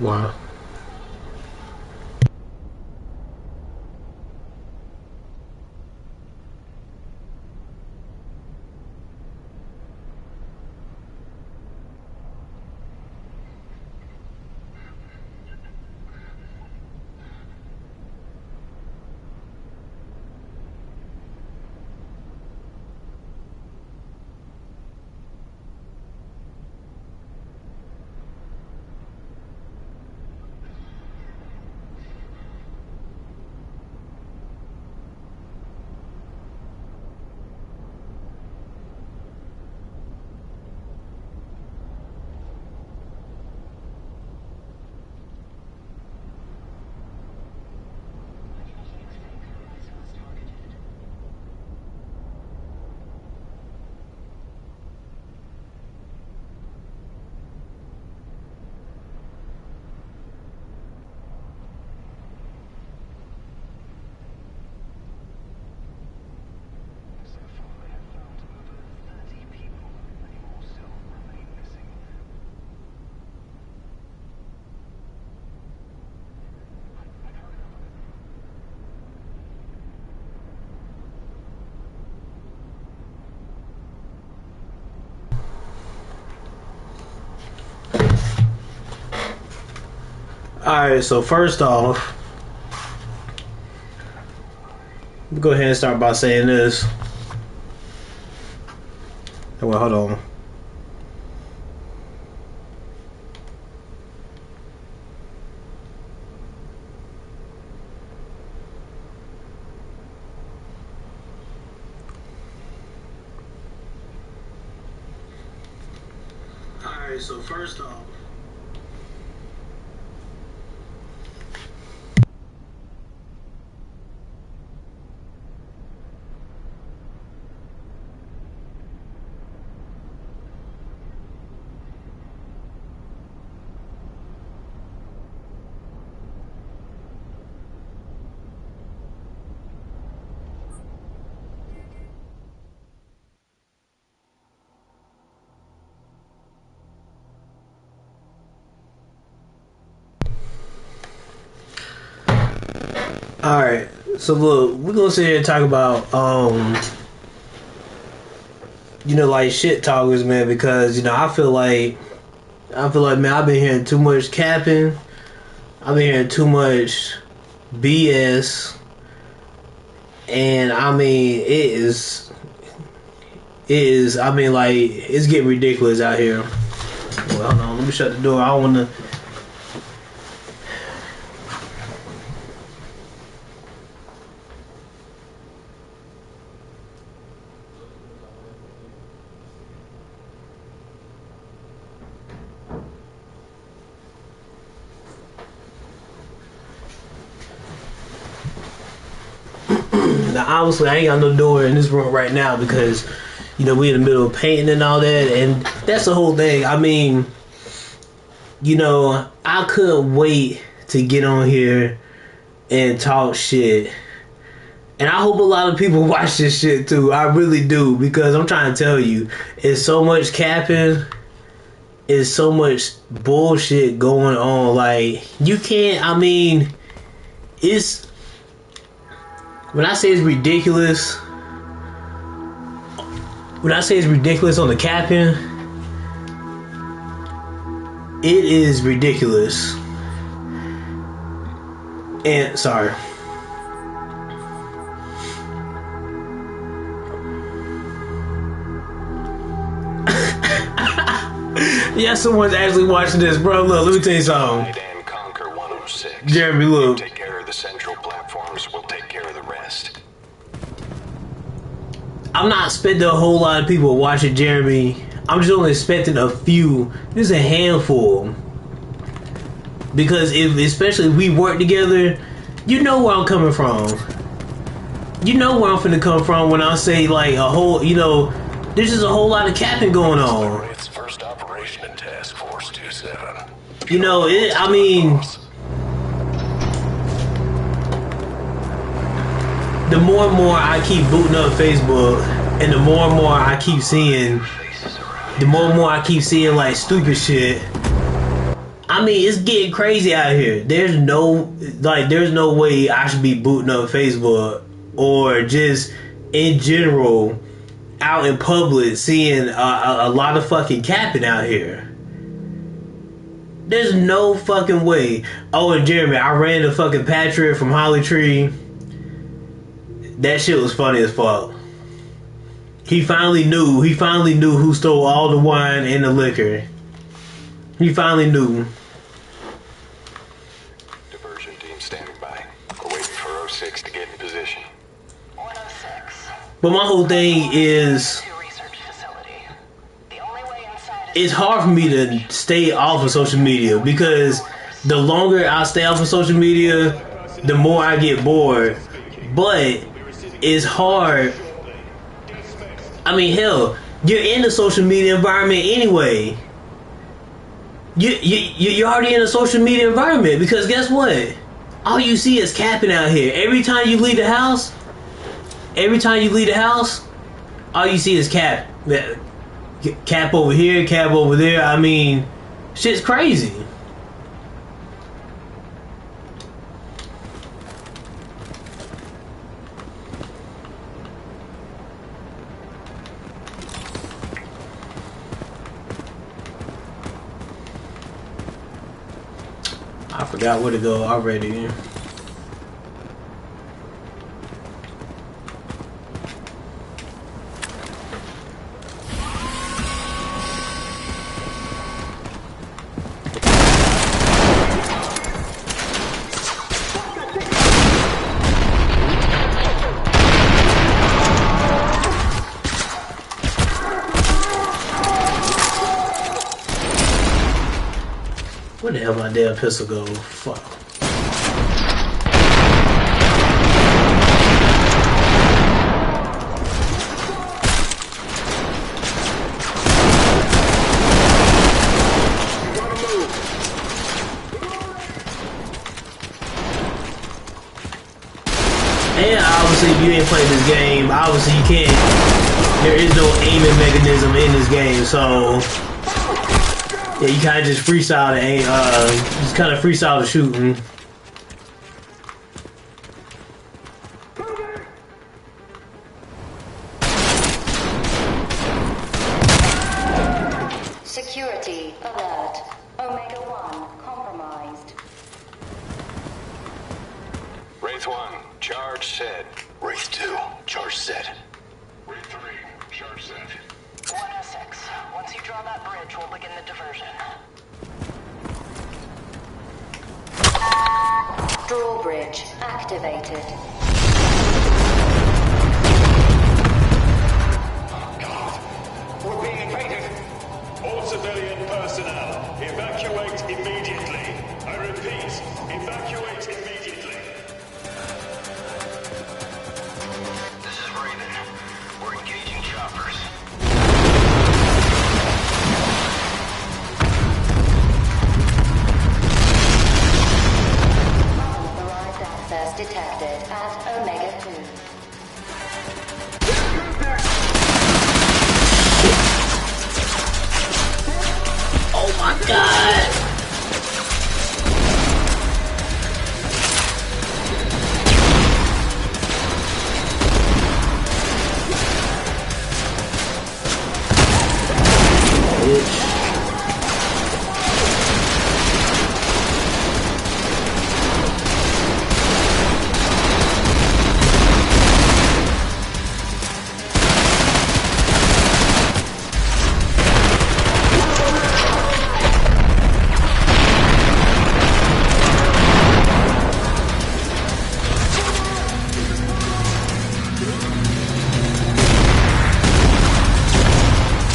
Wow. Alright, so first off, go ahead and start by saying this. Well, hold on. Alright, so first off, alright, so look, we're gonna sit here and talk about, like shit talkers, man, because, I feel like, man, I've been hearing too much capping, I've been hearing too much BS, and I mean, it's getting ridiculous out here. Well, hold on, let me shut the door, I don't wanna. Now, obviously, I ain't got no door in this room right now because, we in the middle of painting and all that, and that's the whole thing. I mean, I couldn't wait to get on here and talk shit. And I hope a lot of people watch this shit too. I really do, because I'm trying to tell you, it's so much capping, it's so much bullshit going on. Like, you can't, it's... When I say it's ridiculous, on the capping, it is ridiculous. And, sorry. Yeah, someone's actually watching this, bro. Look, let me tell you something. Jeremy, look. Take care of the central platforms. We'll take care of the rest. I'm not expecting a whole lot of people watching Jeremy. I'm just only expecting a few. Just a handful. Because especially if we work together, you know where I'm coming from. You know where I'm finna come from when I say like a whole, there's just a whole lot of capping going on. It's first operation in Task Force 27. The more and more I keep booting up Facebook, and the more and more I keep seeing, like stupid shit, I mean, it's getting crazy out here. There's no way I should be booting up Facebook or just in general out in public seeing a lot of fucking capping out here. There's no fucking way. Oh, and Jeremy, I ran the fucking Patriot from Holly Tree. That shit was funny as fuck. He finally knew who stole all the wine and the liquor. He finally knew. Diversion team standing by. We're waiting for oh 06 to get in position. 106. But my whole thing is, it's hard for me to stay off of social media because the longer I stay off of social media, the more I get bored. But it's hard. I mean, hell, you're in the social media environment anyway. You're already in a social media environment because guess what? All you see is capping out here. Every time you leave the house, all you see is cap. Cap over here, cap over there. I mean, shit's crazy. I forgot where to go already. Where the hell my damn pistol go? Fuck. And obviously, if you ain't played this game, obviously you can't. There is no aiming mechanism in this game, so. Yeah, you kind of just freestyle the aim, just kind of freestyle the shooting. Security alert. Omega 1 compromised. Wraith 1, charge set. Wraith 2, charge set. Wraith 3, charge set. 106. Once you draw that bridge, we'll begin the diversion. Drawbridge activated. God, we're being invaded. All civilian personnel, evacuate immediately. I repeat, evacuate immediately. This is Raven. We're engaging choppers. Unauthorized access detected at Omega 2. Oh my god!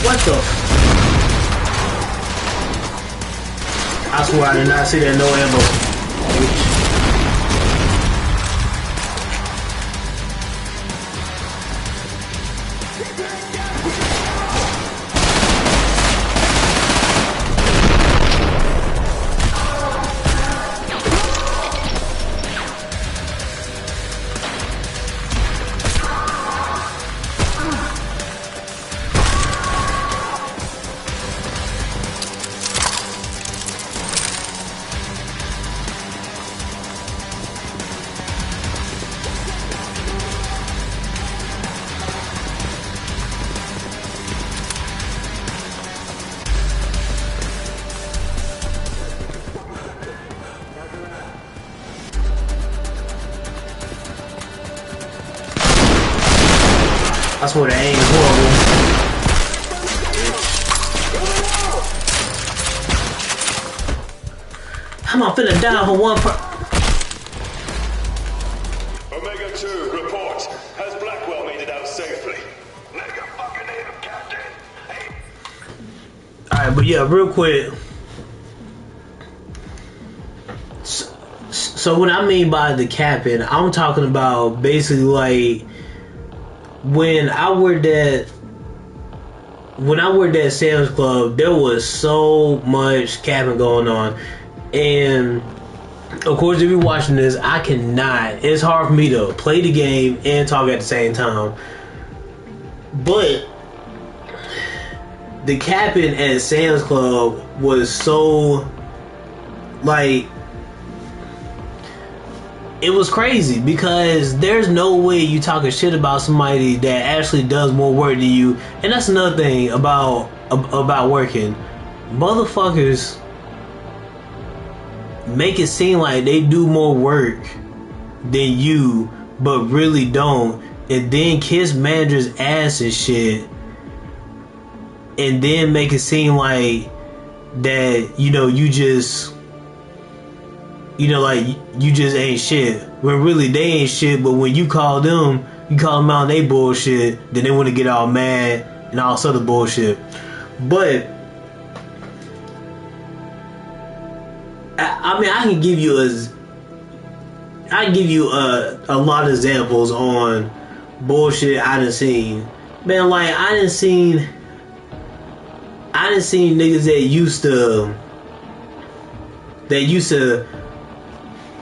What the? I swear I did not see that no ammo. I swear the aim is horrible. How am I finna die for one Omega 2, report. Has Blackwell made it out safely? Nigga fucking native, Captain. Hey, Alright, but yeah, real quick. So what I mean by the capping, I'm talking about basically like when I worked at Sam's Club, there was so much capping going on. And of course, if you're watching this, I cannot. It's hard for me to play the game and talk at the same time. But the capping at Sam's Club was so like it was crazy because there's no way you talking shit about somebody that actually does more work than you. And that's another thing about working. Motherfuckers make it seem like they do more work than you, but really don't, and then kiss managers' ass and shit, and then make it seem like that, you know, you just, you know, like you just ain't shit. When really they ain't shit, but when you call them out on they bullshit, then they want to get all mad and all this other bullshit. But I mean, I can give you a lot of examples on bullshit I done seen. Man, like I done seen niggas that used to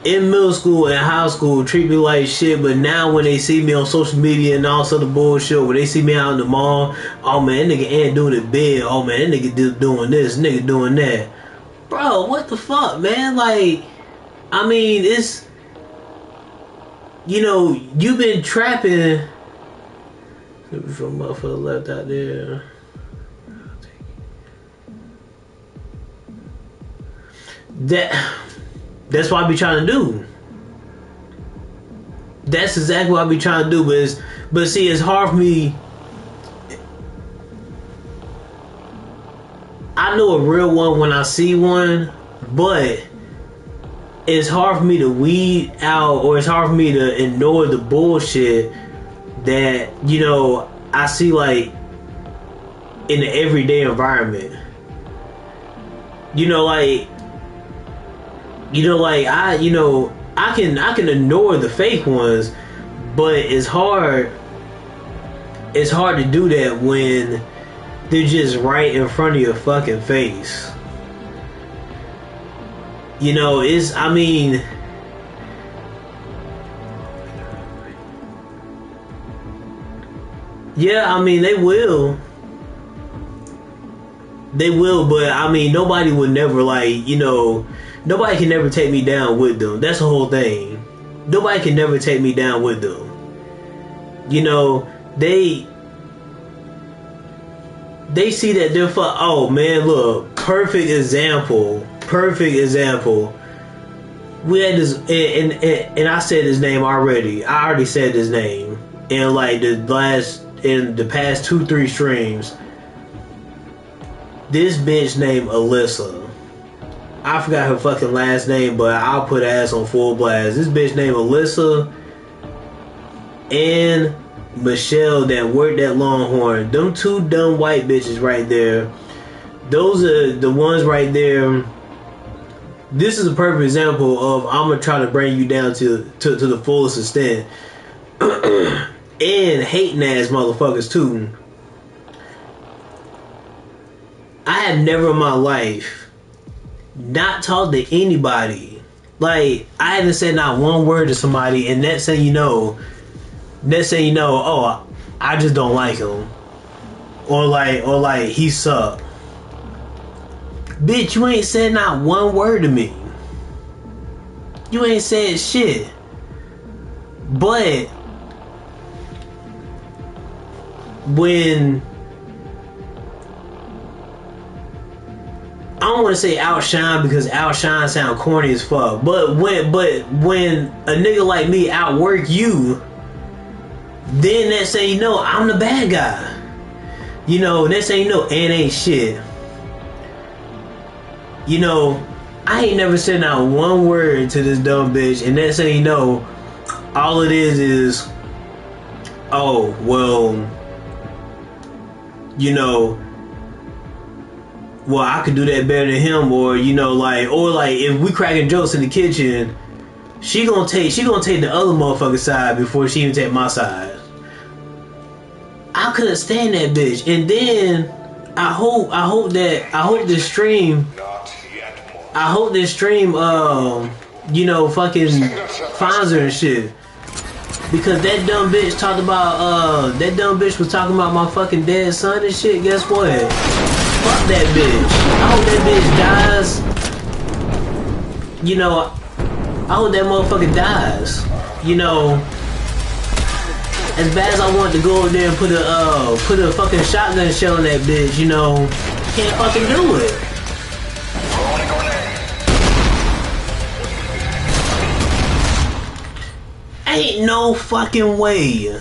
in middle school and high school treat me like shit, but now when they see me on social media and all sort of bullshit, when they see me out in the mall, oh man, that nigga ain't doing it big. Oh man, that nigga doing this, nigga doing that. Bro, what the fuck, man? Like, I mean, it's, you know, you've been trapping. From motherfucker left out there. That's what I be trying to do. That's exactly what I be trying to do. But see, it's hard for me. I know a real one when I see one, but it's hard for me to weed out, or it's hard for me to ignore the bullshit that, you know, I see like in the everyday environment. You know, like I can ignore the fake ones, but it's hard to do that when they're just right in front of your fucking face. You know, I mean, yeah, I mean, they will, but I mean, nobody would never, like, you know, nobody can never take me down with them. That's the whole thing. Nobody can never take me down with them. You know, they see that they're oh man, look, perfect example. We had this, and I said his name already. I already said his name in like in the past 2-3 streams. This bitch named Alyssa. I forgot her fucking last name, but I'll put her ass on full blast. This bitch named Alyssa and Michelle that worked at Longhorn. Them two dumb white bitches right there. Those are the ones right there. This is a perfect example of I'm gonna try to bring you down to the fullest extent. And hating ass motherfuckers too. I have never in my life not talked to anybody. Like, I haven't said not one word to somebody, and next thing you know, oh, I just don't like him, or like he suck. Bitch, you ain't said not one word to me. You ain't said shit. But when, I don't want to say outshine because outshine sound corny as fuck. But when a nigga like me outwork you, Then next thing you know, I'm the bad guy. You know, next thing you know, it ain't shit. You know, I ain't never said not one word to this dumb bitch, and next thing you know, all it is, oh, well, you know, well, I could do that better than him, or you know, like, or like if we cracking jokes in the kitchen, she gonna take the other motherfucker's side before she even take my side. I couldn't stand that bitch, and then I hope this stream, you know, fucking finds her and shit. Because that dumb bitch talked about, that dumb bitch was talking about my fucking dead son and shit. Guess what? Fuck that bitch. I hope that bitch dies. You know, I hope that motherfucker dies. You know, as bad as I want to go over there and put a fucking shotgun shell on that bitch, you know, can't fucking do it. Ain't no fucking way.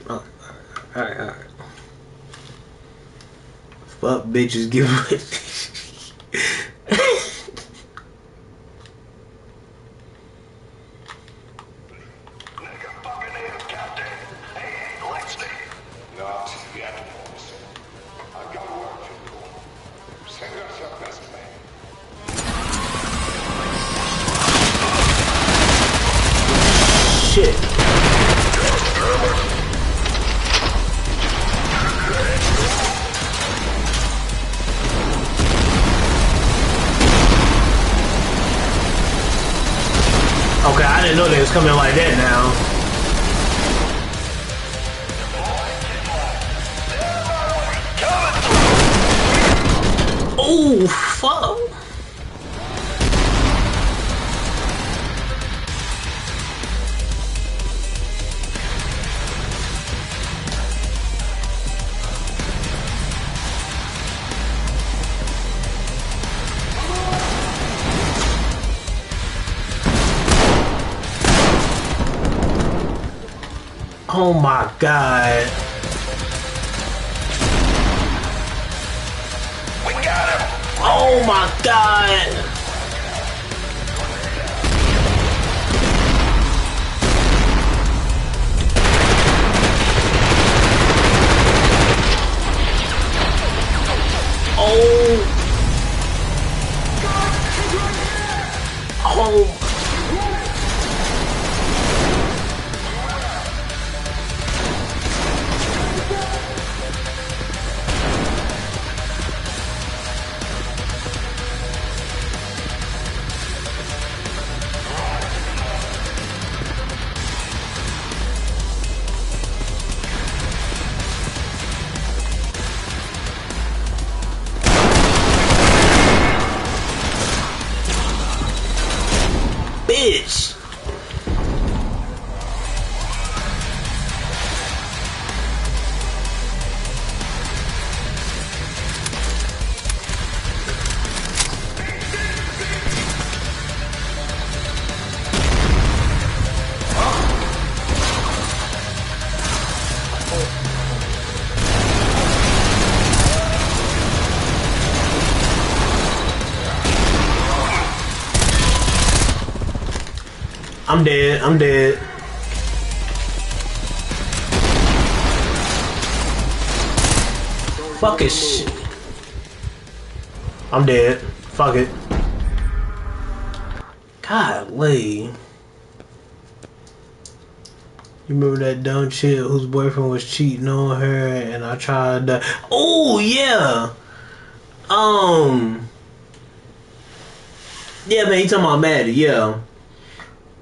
Oh, alright. Fuck bitches, give it. Shit. Okay, I didn't know they was coming like that now. Oh, fuck. Oh my god. We got him! Oh my god. Oh. Oh. Bitch. I'm dead. I'm dead. Fuck it. Shit. I'm dead. Fuck it. Golly. You remember that dumb chick whose boyfriend was cheating on her and I tried to... Oh, yeah. Yeah, man, you talking about Maddie, yeah.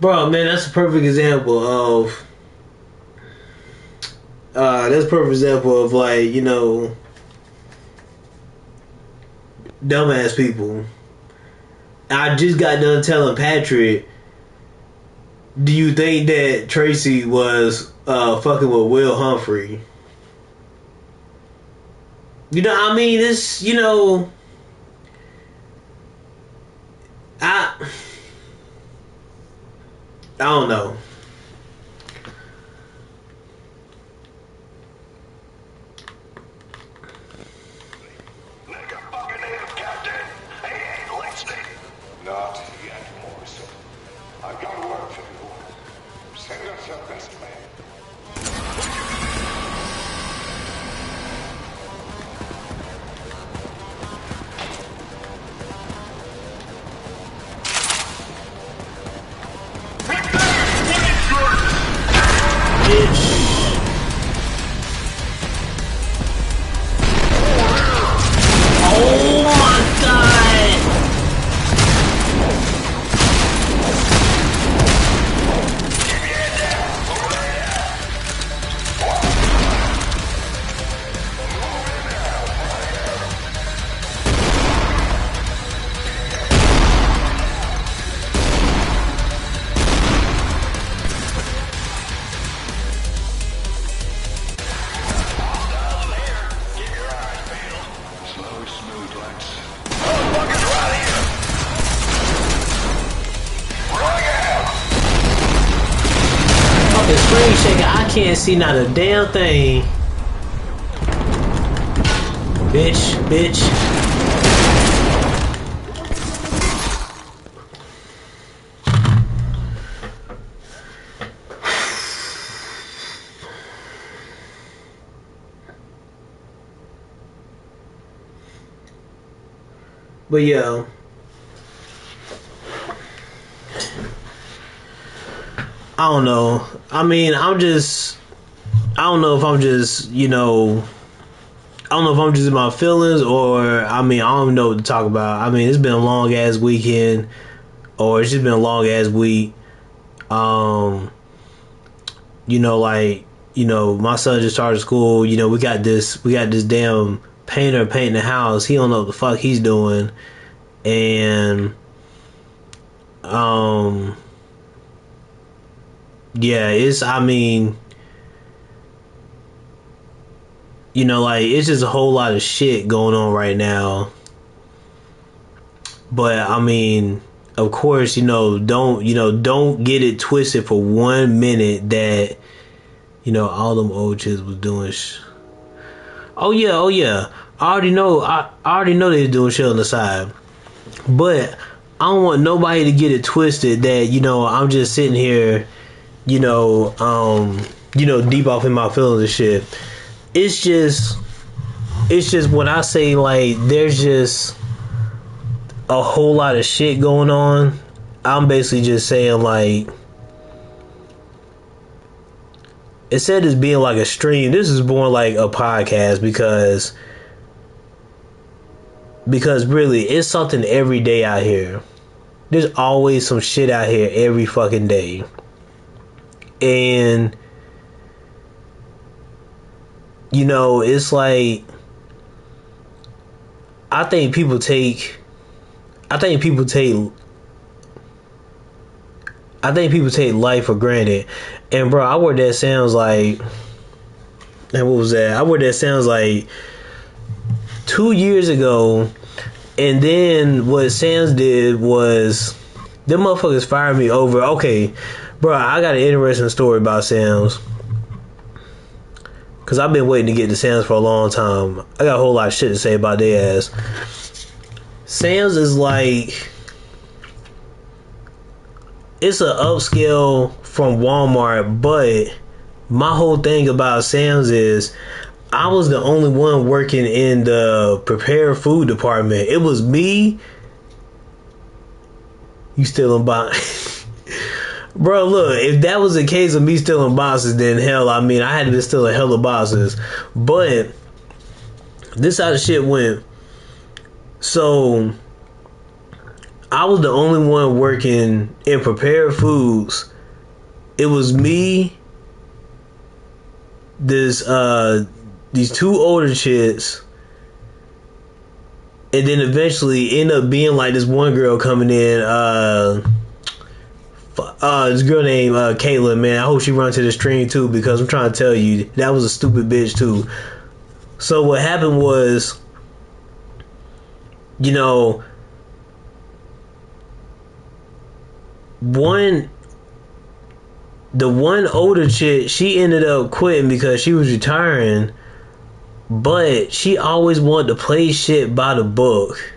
Bro, man, that's a perfect example of like, you know, dumbass people. I just got done telling Patrick, do you think that Tracy was fucking with Will Humphrey? You know, I mean, this, you know, I don't know. Send us your best man. Bitch. Oh my god! Slow, smooth, Lex. Fucking screen shaking. I can't see not a damn thing. Bitch, bitch. But yeah. I don't know. I mean, I don't know if I'm just, I don't know if I'm just in my feelings or, I mean, I don't even know what to talk about. I mean, it's been a long ass weekend or it's just been a long ass week. My son just started school. We got this damn painter painting the house. He don't know what the fuck he's doing. And, yeah, it's just a whole lot of shit going on right now. But I mean, of course, don't get it twisted for 1 minute that, all them old chicks was doing oh yeah. I already know they was doing shit on the side. But I don't want nobody to get it twisted that, I'm just sitting here, deep off in my feelings and shit. It's just when I say like there's just a whole lot of shit going on, I'm basically just saying like instead of this being like a stream, this is more like a podcast because really it's something every day out here. There's always some shit out here every fucking day. And it's like I think people take life for granted. And bro, I worked at Sam's like, and what was that? I worked at Sam's like 2 years ago, and then what Sam's did was them motherfuckers fired me over. Okay, bro, I got an interesting story about Sam's. Cause I've been waiting to get to Sam's for a long time. I got a whole lot of shit to say about their ass. Sam's is like, it's an upscale from Walmart, but my whole thing about Sam's is I was the only one working in the prepared food department. It was me. You stealing boxes. Bro, look, if that was the case of me stealing boxes, then hell, I mean, I had to be stealing hella boxes. But this how the shit went. So I was the only one working in prepared foods. It was me, these two older chicks, and then eventually end up being like this one girl coming in, this girl named Caitlin, man. I hope she runs to the stream too, because I'm trying to tell you, that was a stupid bitch too. So what happened was, the one older chick, she ended up quitting because she was retiring, but she always wanted to play shit by the book.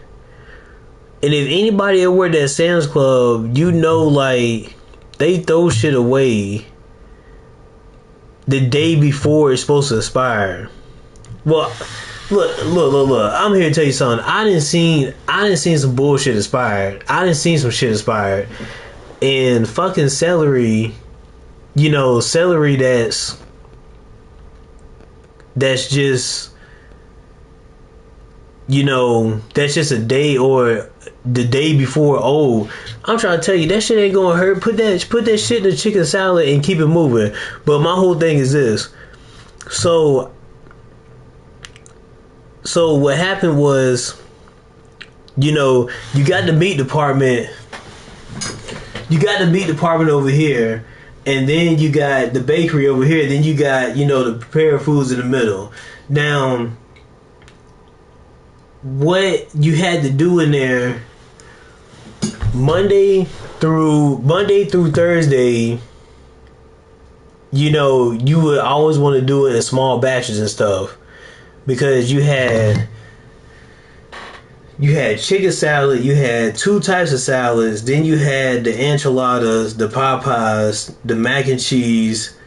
And if anybody ever worked at Sam's Club, like, they throw shit away. the day before it's supposed to expire. Well, look. I'm here to tell you something. I didn't seen some bullshit expired. I didn't seen some shit expired. And fucking celery, celery that's just, that's just a day or the day before old. I'm trying to tell you, that shit ain't gonna hurt. Put that shit in the chicken salad and keep it moving. But my whole thing is this. So what happened was, you got the meat department. You got the meat department over here, and then you got the bakery over here. Then you got, the prepared foods in the middle. Now, what you had to do in there, Monday through Thursday, you would always want to do it in small batches and stuff, because you had chicken salad, you had two types of salads, then you had the enchiladas, the Popeyes, the mac and cheese.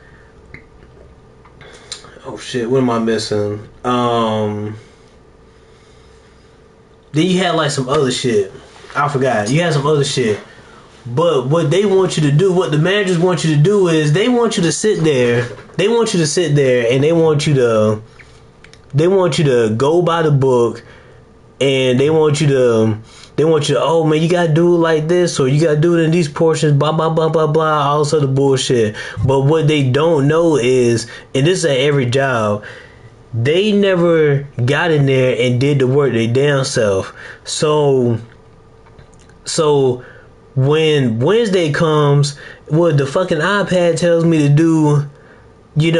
Oh shit, what am I missing? Then you had like some other shit. I forgot. You had some other shit. But what they want you to do, what the managers want you to do is they want you to sit there. They want you to sit there and they want you to go by the book, and they want you to, oh man, you gotta do it like this, or you gotta do it in these portions, blah blah blah blah blah, all sort of bullshit. But what they don't know is, and this is at every job, they never got in there and did the work they damn self. So when Wednesday comes, what the fucking iPad tells me to do, 10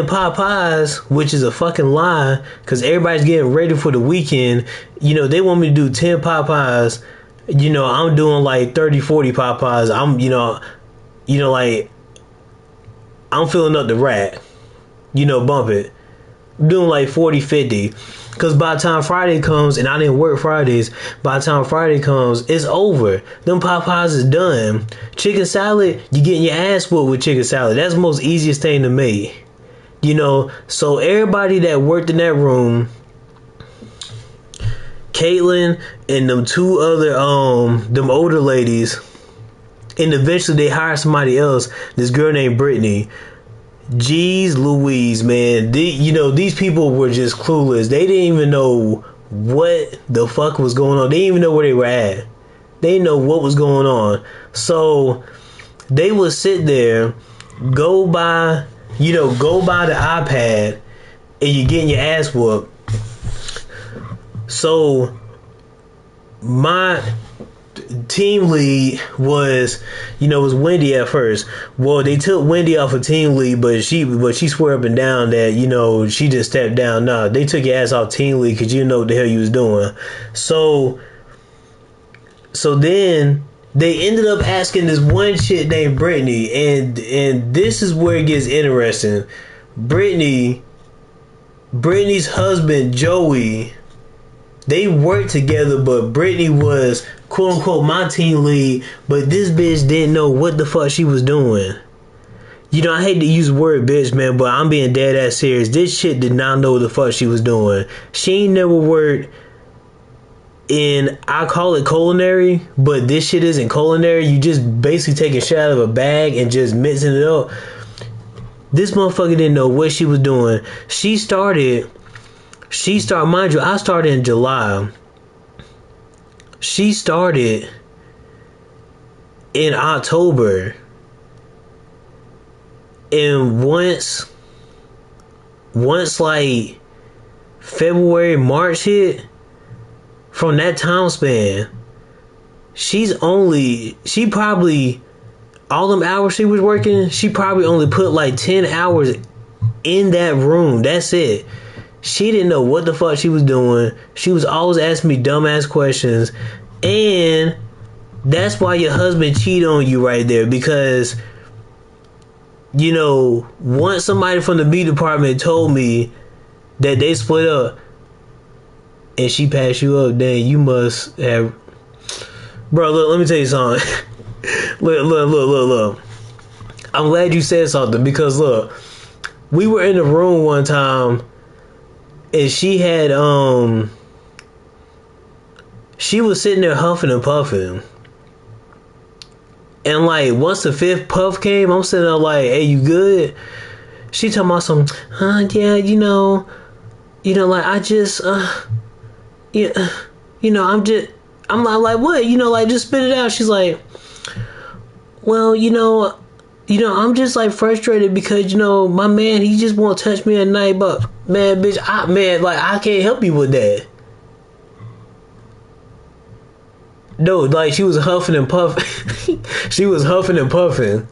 Popeyes, which is a fucking lie, because everybody's getting ready for the weekend. They want me to do 10 Popeyes. I'm doing like 30, 40 Popeyes. I'm filling up the rack. Bump it. I'm doing like 40, 50. Because by the time Friday comes, and I didn't work Fridays, by the time Friday comes, it's over. Them Popeyes is done. Chicken salad, you getting your ass whooped with chicken salad. That's the most easiest thing to make. So everybody that worked in that room, Caitlin and them two other, them older ladies, and eventually they hired somebody else, this girl named Brittany. Jeez Louise, man. These people were just clueless. They didn't even know what the fuck was going on. They didn't even know where they were at. They didn't know what was going on. So they would sit there, go by the iPad, and you're getting your ass whooped. So my team lead was Wendy at first. Well, they took Wendy off of team lead, but she swore up and down that she just stepped down. Nah, they took your ass off team lead because you didn't know what the hell you was doing. So then they ended up asking this one chick named Brittany, and this is where it gets interesting. Brittany's husband Joey, they worked together, but Brittany was quote unquote my team lead, but this bitch didn't know what the fuck she was doing. I hate to use the word bitch, man, but I'm being dead ass serious. This shit did not know what the fuck she was doing. She ain't never worked in, I call it culinary, but this shit isn't culinary. You just basically taking shit out of a bag and just mixing it up. This motherfucker didn't know what she was doing. She started, mind you, I started in July. She started in October. And once like February, March hit, from that time span, she probably, all them hours she was working, she probably only put like 10 hours in that room. That's it. She didn't know what the fuck she was doing. She was always asking me dumbass questions. And that's why your husband cheated on you right there. Because, once somebody from the B department told me that they split up and she passed you up, then you must have... Bro, look, let me tell you something. Look. I'm glad you said something, because look, we were in the room one time, and she had she was sitting there huffing and puffing. And like once the fifth puff came, I'm sitting there like, "Hey, you good?" She talking about some, yeah, like I just, yeah, I'm like, what, like just spit it out. She's like, well, I'm just like frustrated because my man, he just won't touch me at night, but man, bitch, I can't help you with that. No, like she was huffing and puffing. She was huffing and puffing.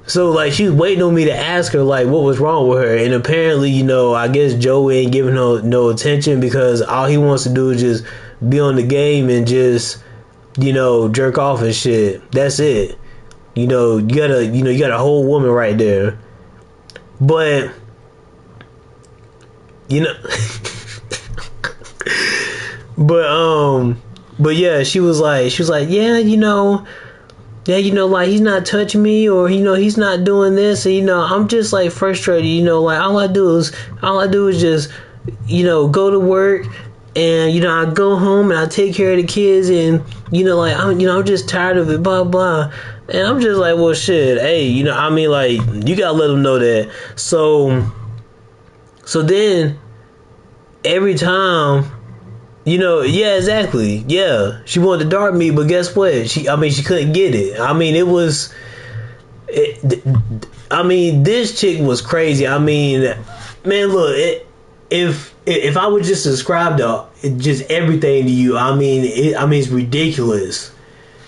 So like she was waiting on me to ask her like what was wrong with her, and apparently I guess Joey ain't giving her no attention because all he wants to do is just be on the game and just jerk off and shit. That's it. You got a whole woman right there, but but yeah, she was like yeah, like he's not touching me, or he's not doing this, and I'm just like frustrated, like all I do is just go to work, and I go home and I take care of the kids, and like I'm just tired of it, blah blah. And I'm just like, well shit, hey, like you gotta let them know that. So then every time, yeah, exactly. Yeah. She wanted to dart me, but guess what? She couldn't get it. This chick was crazy. Man, look, if I would just describe just everything to you, it's ridiculous.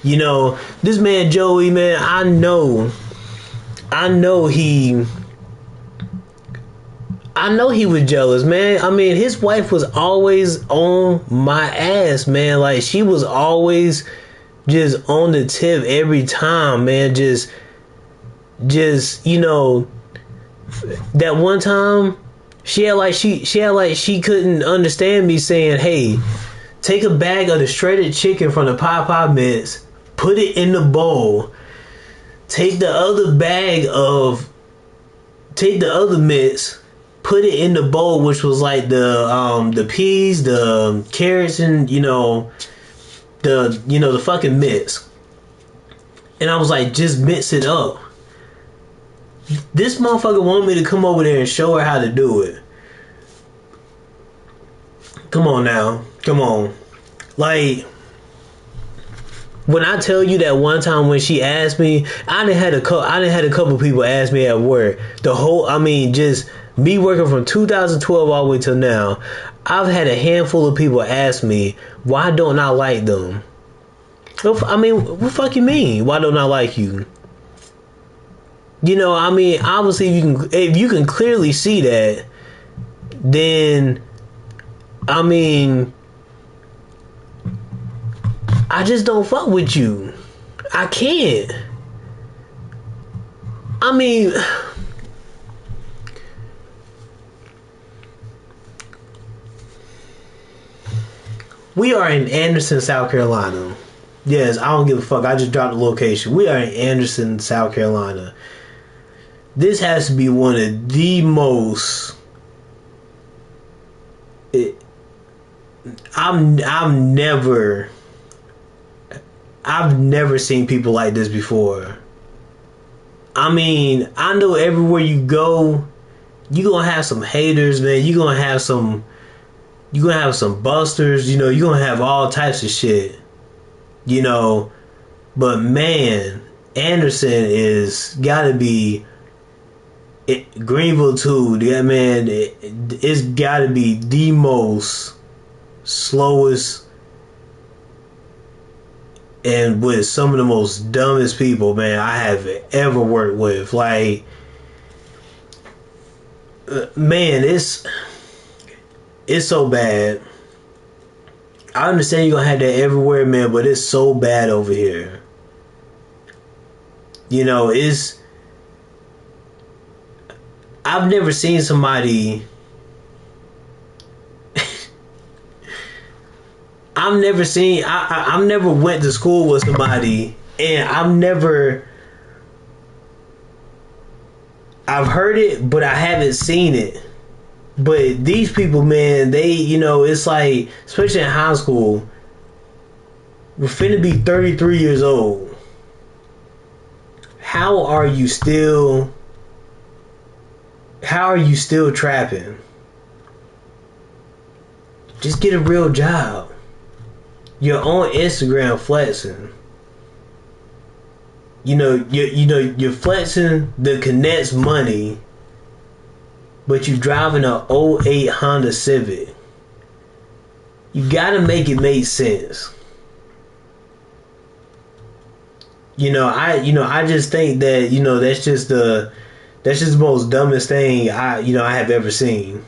This man Joey, man, I know he was jealous, man. His wife was always on my ass, man. Like she was always just on the tip every time, man. Just that one time she couldn't understand me saying, "Hey, take a bag of the shredded chicken from the Popeye mitts, put it in the bowl. Take the other mitts, put it in the bowl, which was like the peas, the carrots, and the fucking mitts." And I was like, just mix it up. This motherfucker wanted me to come over there and show her how to do it. Come on now, come on. Like, when I tell you that one time when she asked me, I done had a couple people ask me at work. Just me working from 2012 all the way till now, I've had a handful of people ask me, why don't I like them? What the fuck you mean? Why don't I like you? Obviously if you can clearly see that, then I just don't fuck with you. I can't. We are in Anderson, South Carolina. Yes, I don't give a fuck. I just dropped the location. We are in Anderson, South Carolina. This has to be one of the most... I've never seen people like this before. I know everywhere you go, you're gonna have some haters, man. You're gonna have some busters, you're gonna have all types of shit. But man, Anderson is gotta be Greenville too. Yeah, man, it's gotta be the most slowest and with some of the most dumbest people, man, I have ever worked with. Like, man, it's so bad. I understand you're gonna have that everywhere, man, but it's so bad over here. I've never seen somebody... I've never went to school with somebody, and I've heard it, but I haven't seen it. But these people, man, they, you know, it's like, especially in high school, we're finna be 33 years old. How are you still trapping? Just get a real job. You're on Instagram flexing. You're flexing the Connect's money, but you're driving a '08 Honda Civic. You gotta make it make sense. I just think that, that's just the most dumbest thing I have ever seen.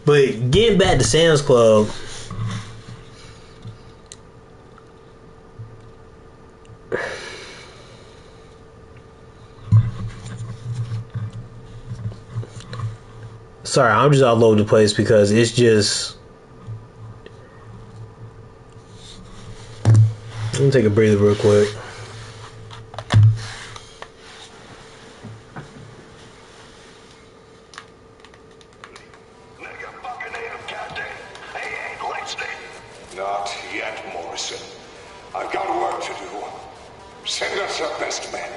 But getting back to Sam's Club, sorry, I'm just all over the place because it's just. Let me take a breather real quick. Not yet, Morrison. I've got work to do. Send us our best men.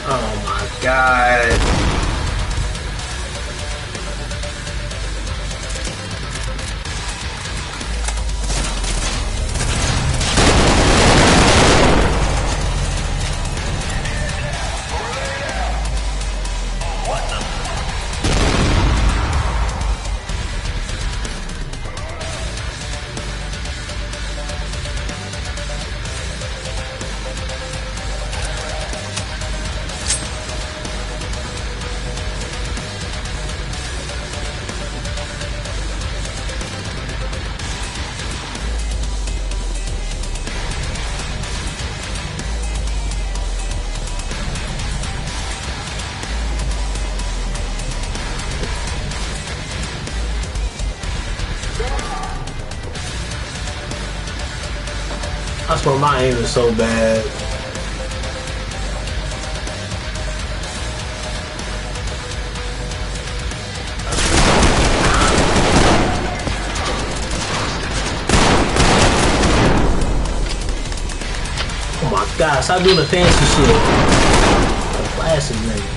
Oh my god. I swear my aim is so bad. Oh my god, stop doing the fancy shit. Classic nigga.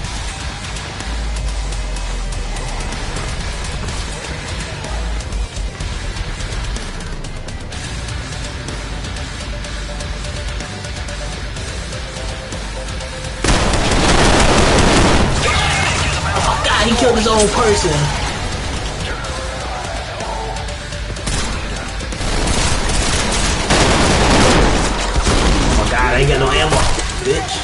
He killed his own person. Oh god, I ain't got no ammo, bitch.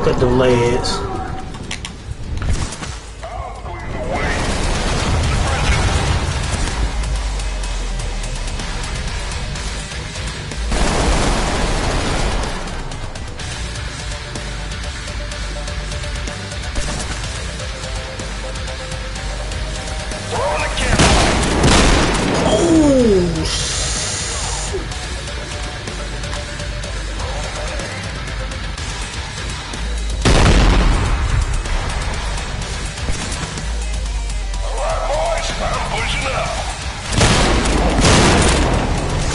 Cut the legs.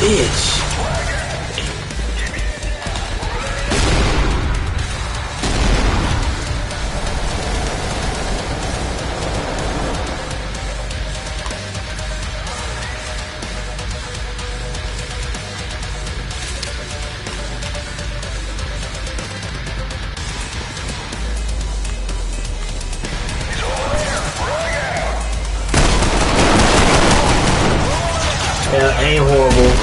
bitch. Yeah, ain't horrible.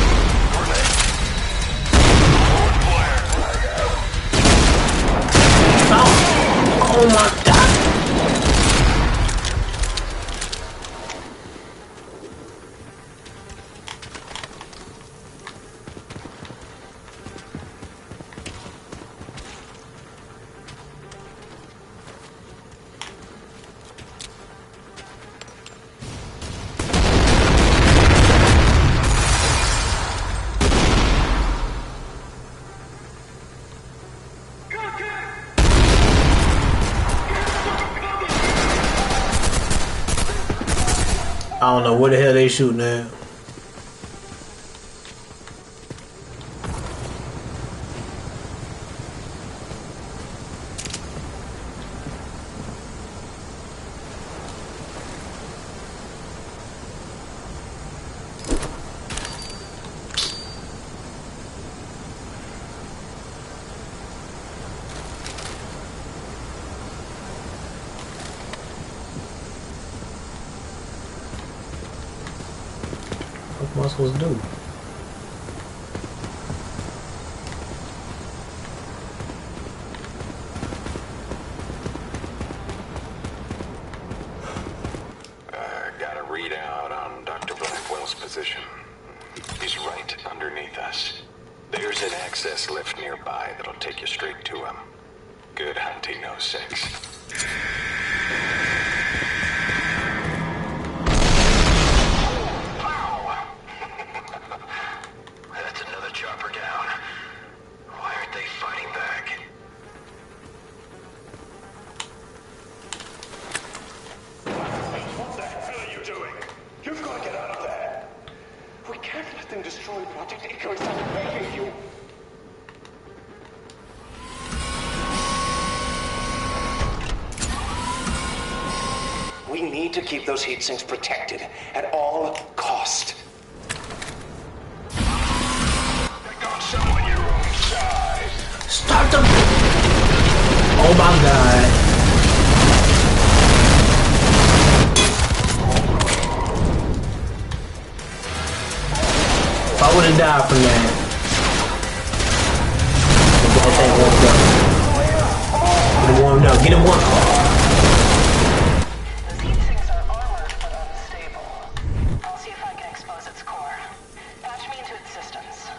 Oh my god. I don't know where the hell they shooting at. What am I supposed to do? Got a readout on Dr. Blackwell's position. He's right underneath us. There's an access lift nearby that'll take you straight to him. Good hunting, 06. That's another chopper down. Why aren't they fighting back? What the hell are you doing? You've got to get out of there. We can't let them destroy Project Icarus. I'm begging you. We need to keep those heat sinks protected at all cost. I got someone your own size. Start them! Oh my god. If I would've died from that. Get that thing warmed up. Get it warmed up. Get it warmed up. The heat sinks are armored but unstable. I'll see if I can expose its core. Patch me into its systems.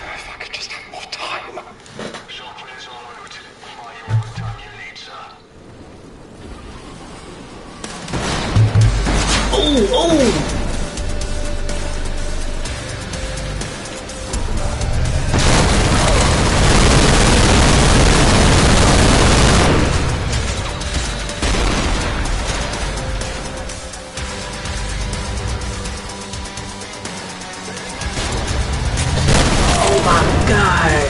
If I could just have more time. Something is en route. Buy you all the time you need, sir. Oh, oh! Oh my god!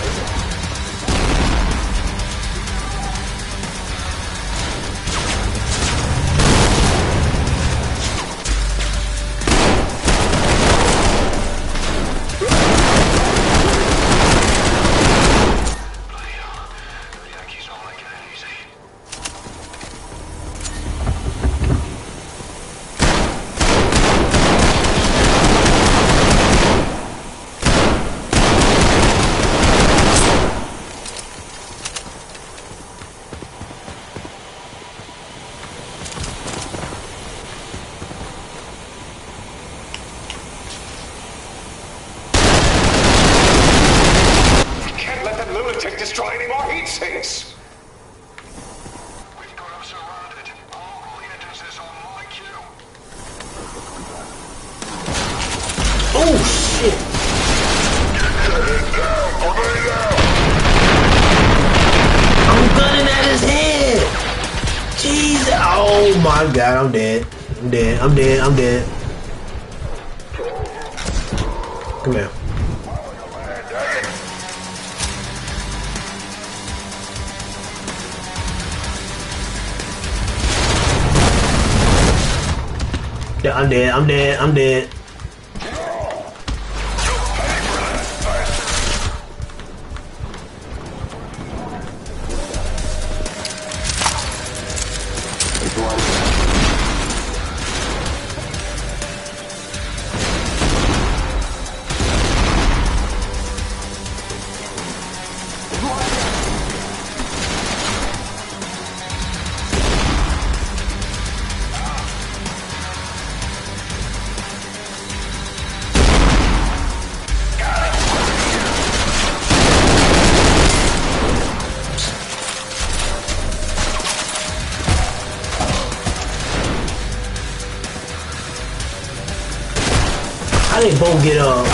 Bloody hell. Yankees all I can my god, I'm dead. I'm dead. I'm dead. I'm dead. Come here. Yeah, I'm dead. I'm dead. I'm dead. How they both get up?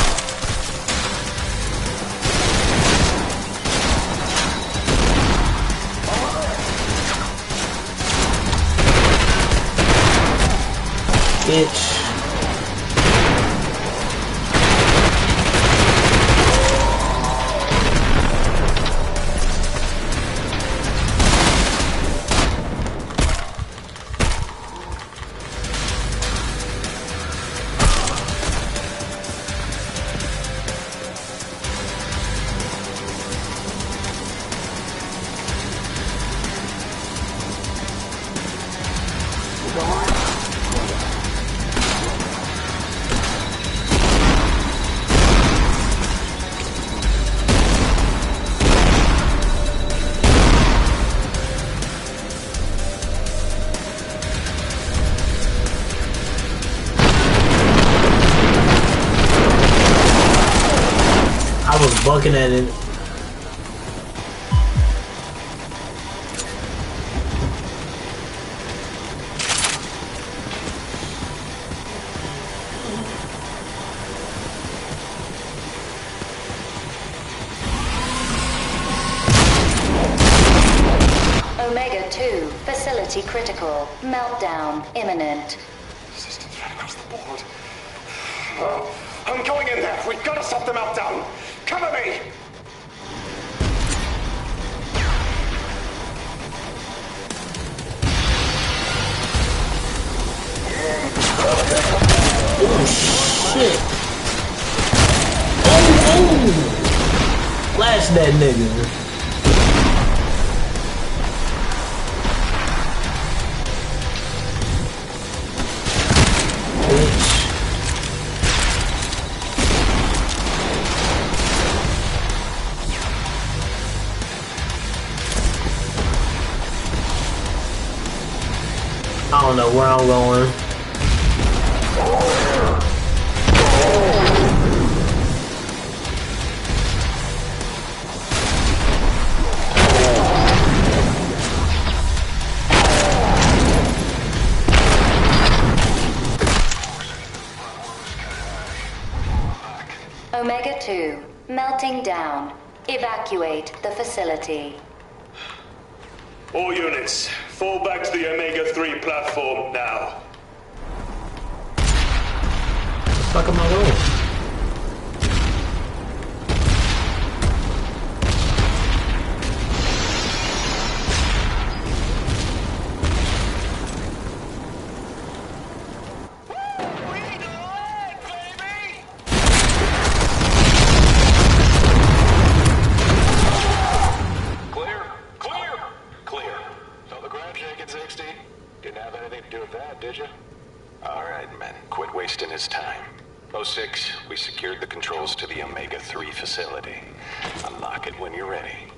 Bitch. I was bucking at it. Omega-2, facility critical. Meltdown imminent. Systems right across the board. I'm going in there. We've got to stop the meltdown. Cover me. Oh shit! Oh! Flash that nigga. Bitch. I don't know where I'm going. Omega-2, melting down. Evacuate the facility. All units, fall back to the Omega-3 platform now. Fuck am I doing? Did you? All right, men. Quit wasting his time. 06, we secured the controls to the Omega-3 facility. Unlock it when you're ready.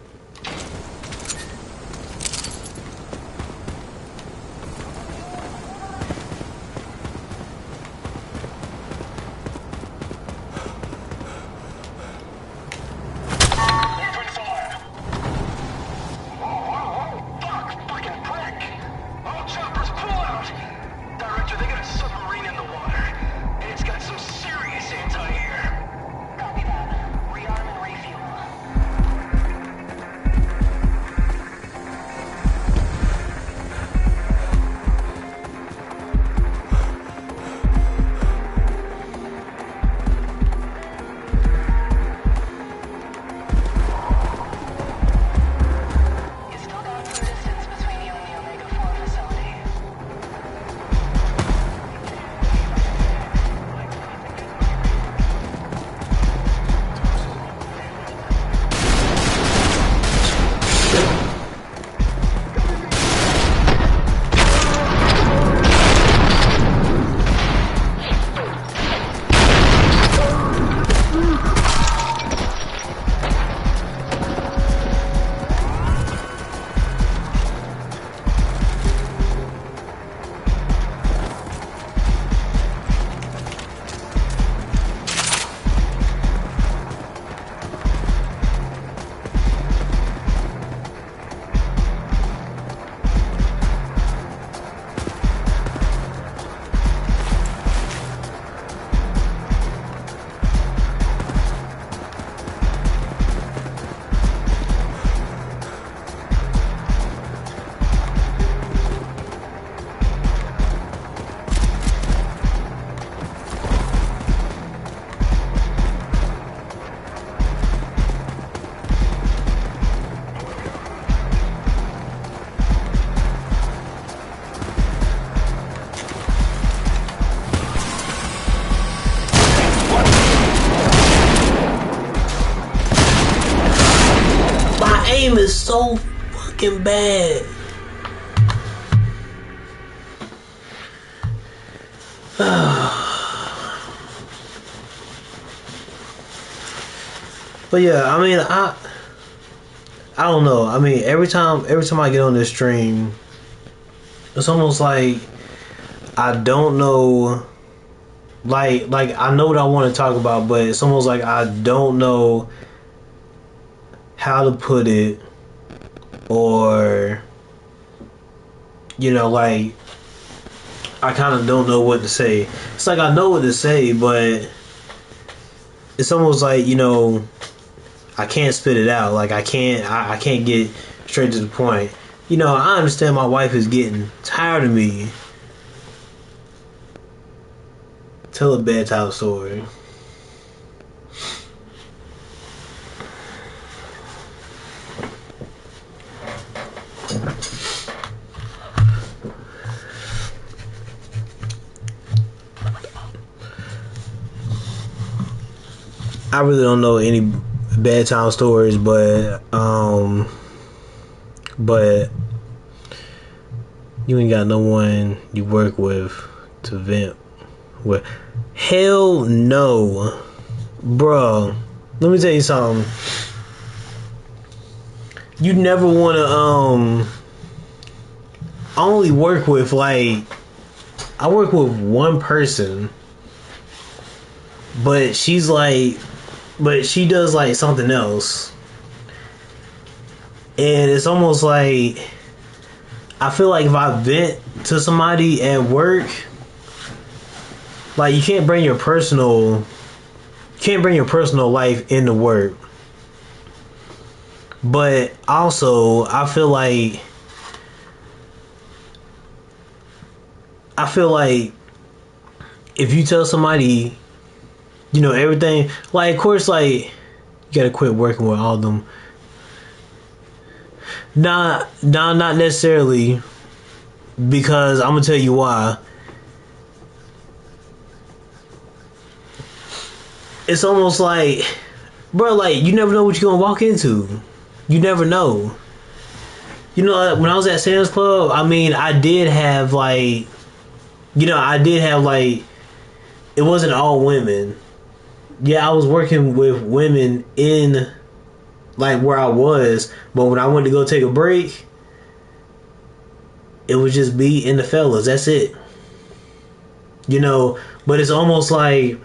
game is so fucking bad. But yeah, I mean, I don't know. I mean, every time I get on this stream, it's almost like I don't know. Like I know what I want to talk about, but it's almost like I don't know how to put it, or like I kind of don't know what to say. It's like I know what to say, but it's almost like I can't spit it out. Like I can't get straight to the point. I understand my wife is getting tired of me. Tell a bedtime story. I really don't know any bedtime stories, but you ain't got no one you work with to vent with. Hell no, bro. Let me tell you something. You never want to I only work with I work with one person, but she does like something else, and it's almost like I feel like if I vent to somebody at work, like you can't bring your personal life into work. But also I feel like if you tell somebody everything, like of course like you gotta quit working with all of them. Not necessarily, because I'm gonna tell you why. It's almost like, bro, like you never know what you're gonna walk into. You never know. When I was at Sam's Club, I mean, I did have it wasn't all women. Yeah, I was working with women in like where I was, but when I went to go take a break, it would just be in the fellas. That's it. But it's almost like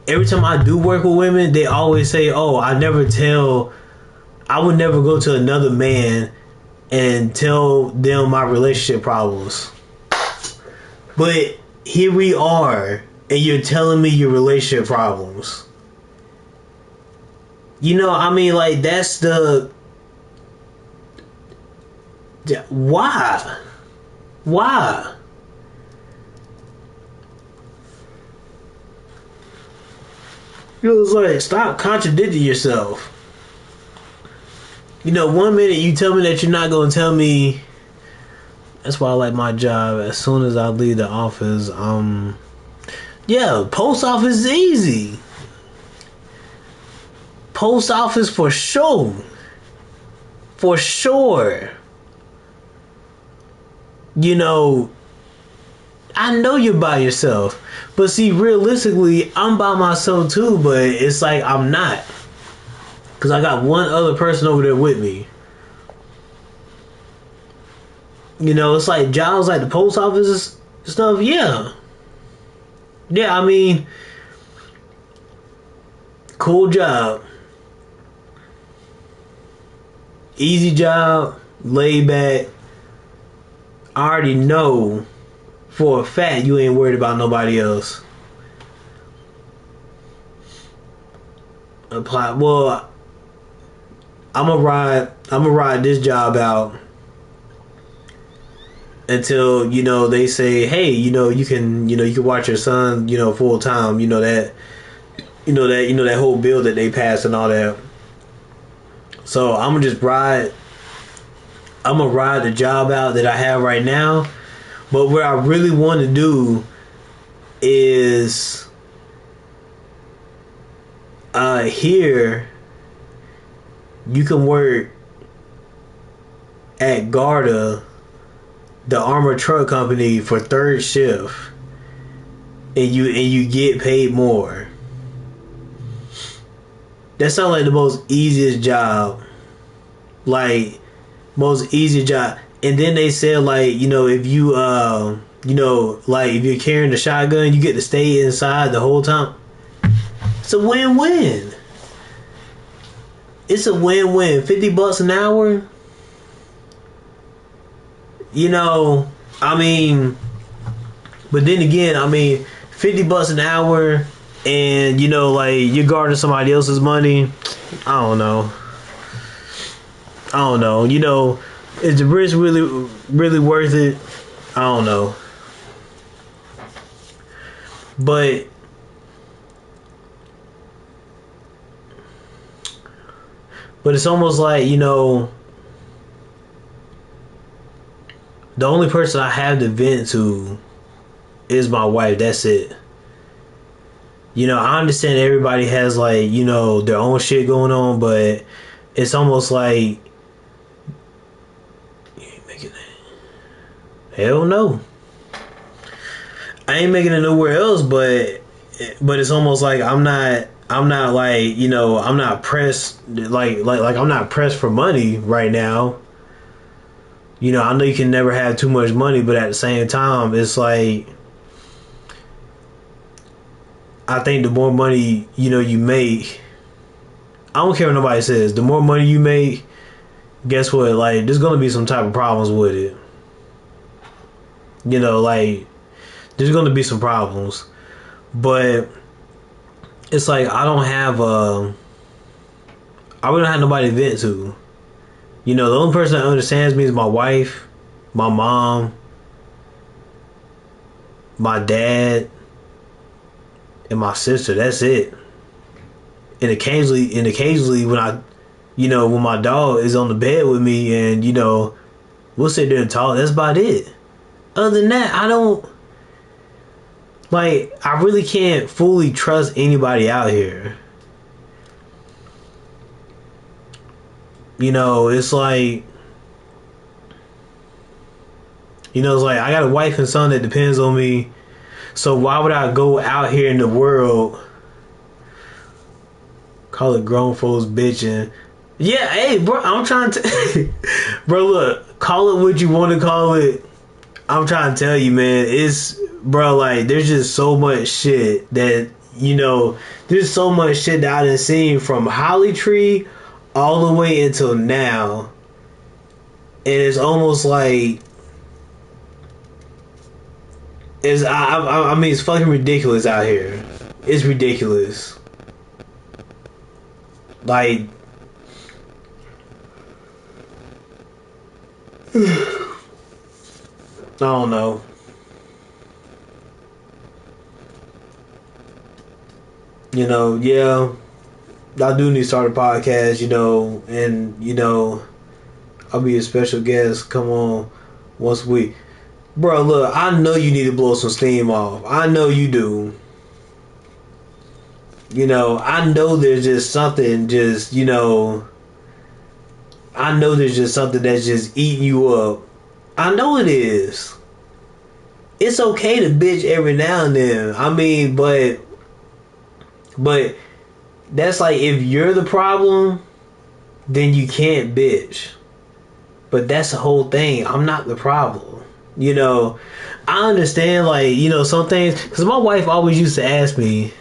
every time I do work with women, they always say, "Oh, I would never go to another man and tell them my relationship problems." But here we are, and you're telling me your relationship problems. I mean, like, that's the... Why? Why? It's like, stop contradicting yourself. 1 minute you tell me that you're not going to tell me... That's why I like my job. As soon as I leave the office, yeah, post office is easy. Post office for sure. For sure. I know you're by yourself. But see, realistically, I'm by myself too, but it's like I'm not. Because I got one other person over there with me. It's like jobs like the post office stuff, yeah. Yeah, I mean, cool job. Easy job, laid back. I already know for a fact you ain't worried about nobody else. Apply. Well, I'm gonna ride this job out until they say, hey, you can watch your son full time, that whole bill that they passed and all that. So I'm gonna ride the job out that I have right now. But what I really want to do is here you can work at Garda, the armored truck company, for third shift, and you get paid more. That sounds like the most easiest job. Like, most easy job. And then they said, like, you know, if you like, if you're carrying the shotgun, you get to stay inside the whole time. It's a win-win. It's a win-win. $50 an hour. You know, I mean, but then again, I mean, $50 an hour, and you know, like, you're guarding somebody else's money. I don't know. You know, is the risk really worth it? I don't know. But it's almost like, you know, the only person I have to vent to is my wife. That's it. You know, I understand everybody has, like, you know, their own shit going on, but it's almost like, you ain't making it. Hell no. I ain't making it nowhere else, but it's almost like I'm not like, you know, I'm not pressed, like I'm not pressed for money right now. You know, I know you can never have too much money, but at the same time, it's like, I think the more money, you know, you make, I don't care what nobody says, the more money you make, guess what? Like, there's gonna be some type of problems with it. You know, like, there's gonna be some problems. But it's like, I really don't have nobody to vent to. You know, the only person that understands me is my wife, my mom, my dad, and my sister. That's it. And occasionally when I, you know, when my dog is on the bed with me, and, you know, we'll sit there and talk. That's about it. Other than that, I don't, like, I really can't fully trust anybody out here. You know, it's like, you know, it's like, I got a wife and son that depends on me. So why would I go out here in the world, call it grown folks bitching? Yeah, hey, bro, I'm trying to... Bro, look, call it what you want to call it. I'm trying to tell you, man, it's... Bro, like, there's just so much shit that, you know, there's so much shit that I done seen from Holly Tree all the way until now. And it's almost like... I mean, it's fucking ridiculous out here. It's ridiculous. Like... I don't know. You know, yeah, I do need to start a podcast, you know, and, you know, I'll be a special guest, come on, once a week. Bro, look, I know you need to blow some steam off. I know you do. You know, I know there's just something just, you know, I know there's just something that's just eating you up. I know it is. It's okay to bitch every now and then. I mean, but that's like, if you're the problem, then you can't bitch. But that's the whole thing. I'm not the problem. You know, I understand, like, you know, some things, because my wife always used to ask me,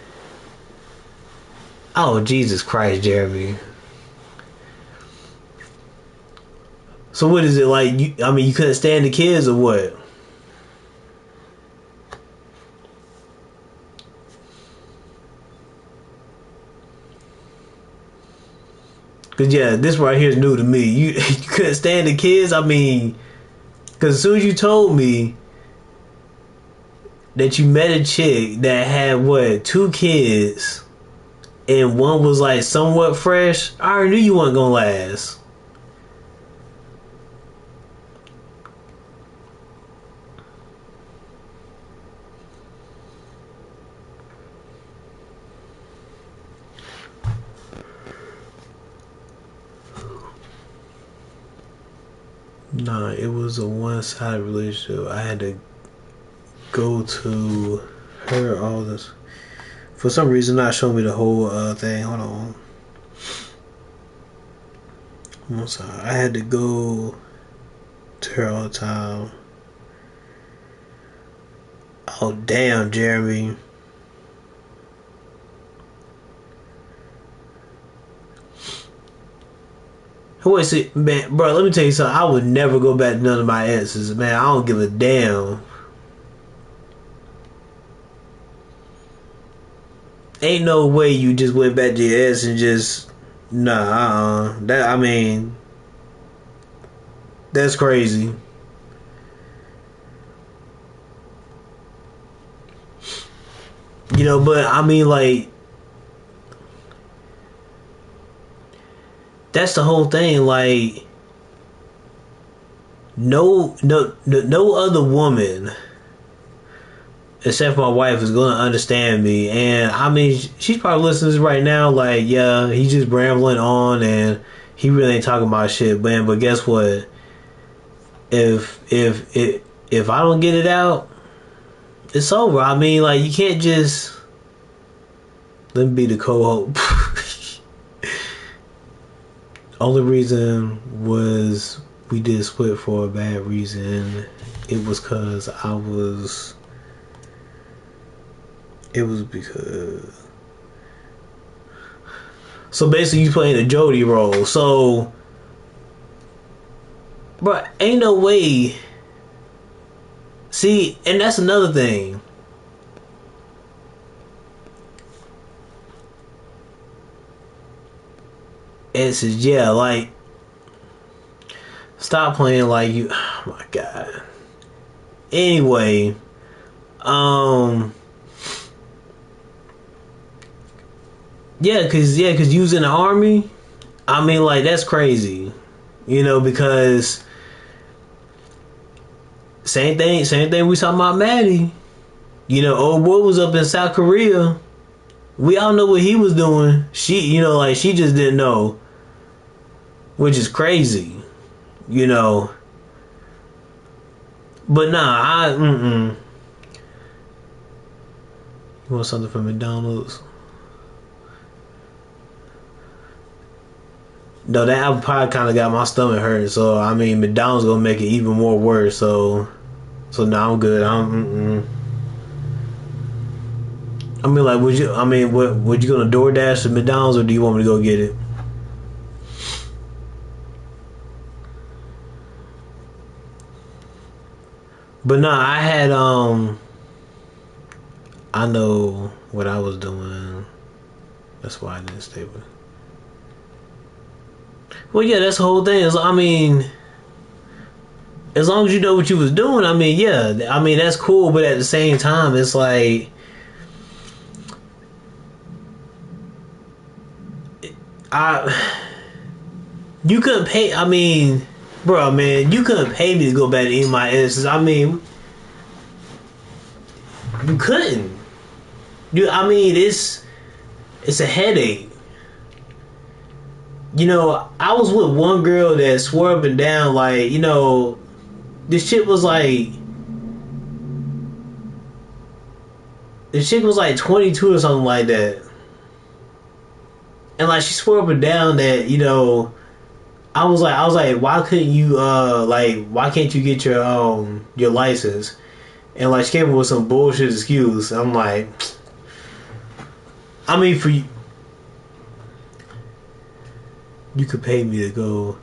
oh, Jesus Christ, Jeremy. So what is it like? You couldn't stand the kids or what? Cause yeah, this right here is new to me. You couldn't stand the kids. I mean, cause as soon as you told me that you met a chick that had what, 2 kids, and one was like somewhat fresh, I already knew you weren't gonna last. Nah, it was a one-sided relationship. I had to go to her all this. For some reason, not showing me the whole thing. Hold on. I'm sorry. I had to go to her all the time. Oh, damn, Jeremy. Wait, see, man, bro, let me tell you something. I would never go back to none of my exes, man. I don't give a damn. Ain't no way you just went back to your ex and just That, I mean, that's crazy. You know, but I mean, like, that's the whole thing. Like, no other woman except my wife is gonna understand me. And I mean, she's probably listening to this right now. Like, yeah, he's just rambling on, and he really ain't talking about shit, man. But guess what? If I don't get it out, it's over. I mean, like, you can't just let me be the co-host. Only reason was we did split for a bad reason. It was because it was because. So basically, you playing a Jody role. So, but ain't no way. See, and that's another thing. It says, yeah, like, stop playing like you. Oh my god. Anyway, yeah, cause you was in the army. I mean, like, that's crazy, you know, because same thing we talking about Maddie. You know, old boy was up in South Korea. We all know what he was doing. She, you know, like, she just didn't know, which is crazy, you know. But nah, You want something from McDonald's? No, that apple pie kind of got my stomach hurting. So I mean, McDonald's gonna make it even more worse. So now I'm good. I mean, like, would you gonna DoorDash to McDonald's, or do you want me to go get it? But no, I had I know what I was doing. That's why I didn't stay with. Well, yeah, that's the whole thing. I mean, as long as you know what you was doing, I mean, yeah, I mean, that's cool. But at the same time, it's like, you couldn't pay. I mean, bro, man, you couldn't pay me to go back to any of my exes. I mean, you couldn't. I mean, it's a headache. You know, I was with one girl that swore up and down, like, you know, this chick was like 22 or something like that. And like, she swore up and down that, you know, I was like, why couldn't you why can't you get your license? And like, she came up with some bullshit excuse. I'm like, I mean, for you, you could pay me to go.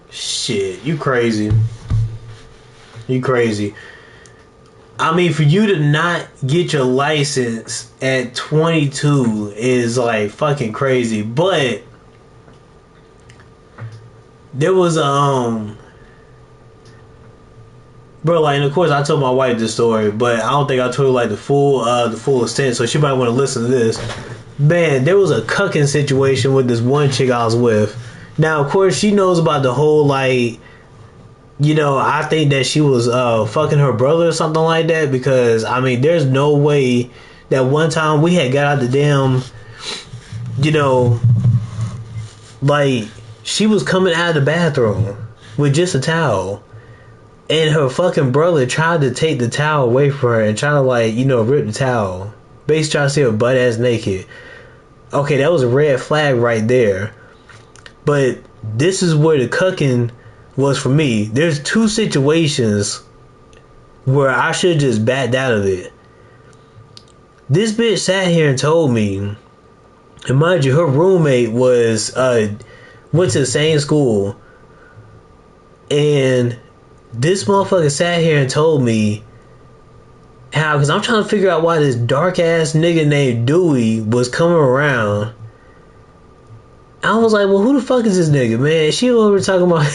Shit, you crazy. You crazy. I mean, for you to not get your license at 22 is like fucking crazy. But there was bro, like, and of course I told my wife this story, but I don't think I told her like the full extent, so she might want to listen to this. Man, there was a cucking situation with this one chick I was with. Now, of course, she knows about the whole, like, you know, I think that she was fucking her brother or something like that, because I mean, there's no way that one time we had got out the damn, you know, like, she was coming out of the bathroom with just a towel. And her fucking brother tried to take the towel away from her and try to, like, you know, rip the towel. Basically trying to see her butt ass naked. Okay, that was a red flag right there. But this is where the cucking was for me. There's two situations where I should just backed out of it. This bitch sat here and told me, and mind you, her roommate was went to the same school, and this motherfucker sat here and told me how, because I'm trying to figure out why this dark ass nigga named Dewey was coming around. I was like, well, who the fuck is this nigga, man? She over here talking about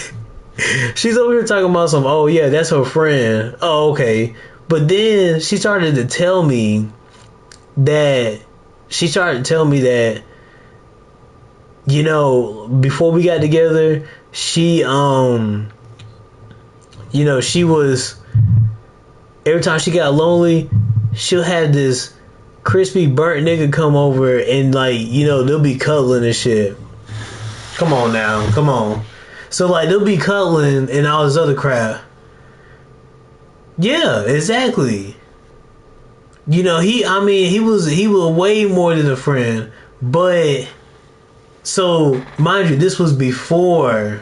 she's over here talking about some, oh yeah, that's her friend. Oh, okay. But then she started to tell me that you know, before we got together, she you know, she was, every time she got lonely, she'll have this crispy burnt nigga come over and, like, you know, they'll be cuddling and shit. Come on now, come on. So, like, they'll be cuddling and all this other crap. Yeah, exactly. You know, he was way more than a friend. But, so, mind you, this was before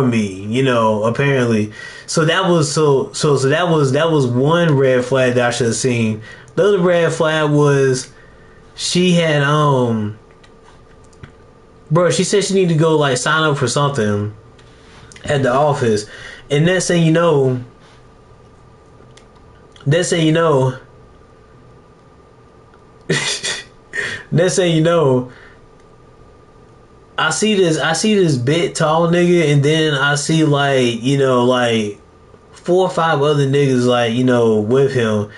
me, you know, apparently. So that was that was one red flag that I should have seen. The other red flag was she had bro, she said she needed to go, like, sign up for something at the office. And next thing you know, next thing you know, I see this big tall nigga, and then I see, like, you know, like 4 or 5 other niggas, like, you know, with him.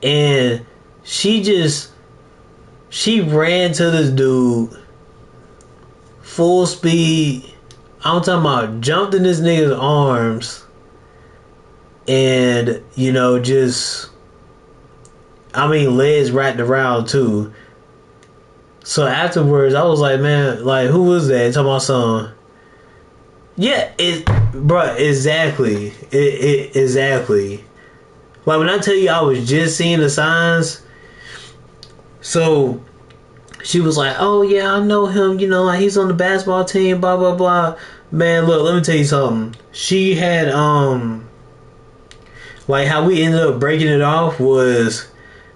And she ran to this dude full speed. I'm talking about jumped in this nigga's arms, and, you know, just, I mean, legs wrapped around too. So afterwards, I was like, man, like, who was that? Talking about something. Yeah, exactly. Exactly. Like, when I tell you I was just seeing the signs, so she was like, oh yeah, I know him, you know, like, he's on the basketball team, blah, blah, blah. Man, look, let me tell you something. She had, like, how we ended up breaking it off was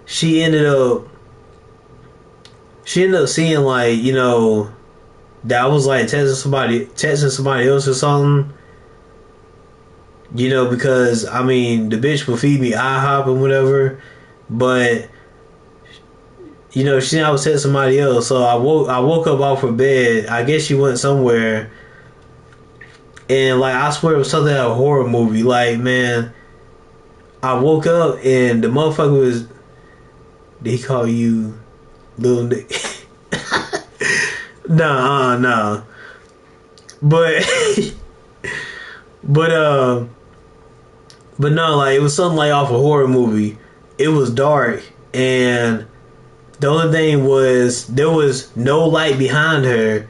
she ended up seeing, like, you know, that I was, like, texting somebody else or something. You know, because, I mean, the bitch would feed me IHOP and whatever. But, you know, I was texting somebody else. So I woke up off her bed. I guess she went somewhere. And, like, I swear it was something out of a horror movie. Like, man, I woke up and the motherfucker was, did he call you little nigga? Nah. But no, like, it was something like off a horror movie. It was dark, and the only thing was there was no light behind her,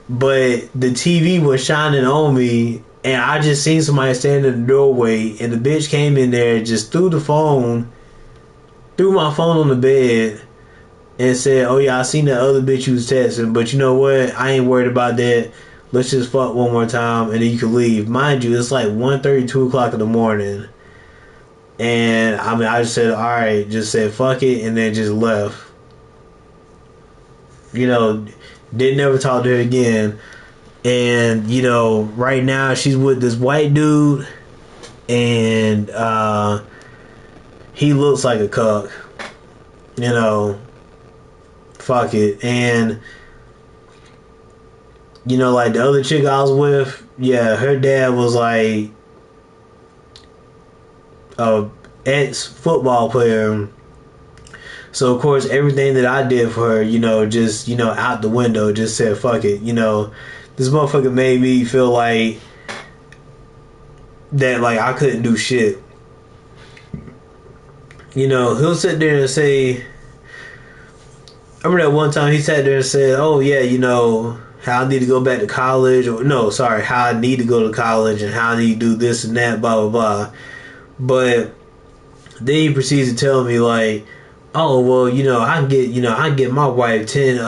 but the TV was shining on me, and I just seen somebody standing in the doorway, and the bitch came in there, just threw my phone on the bed, and said, oh yeah, I seen that other bitch you was texting, but you know what? I ain't worried about that. Let's just fuck one more time, and then you can leave. Mind you, it's like 1:30, 2 o'clock in the morning. And, I mean, I just said, alright, just said fuck it, and then just left. You know, didn't ever talk to her again. And, you know, right now she's with this white dude, and he looks like a cuck. You know, fuck it. And, you know, like, the other chick I was with, yeah, her dad was like a ex-football player. So, of course, everything that I did for her, you know, just, you know, out the window, just said, fuck it. You know, this motherfucker made me feel like that, like, I couldn't do shit. you know, he'll sit there and say, I remember that one time he sat there and said, "Oh yeah, you know how I need to go back to college, or no, sorry, how I need to go to college and how I need to do this and that, blah blah blah." But then he proceeds to tell me like, "Oh well, you know I can get my wife 10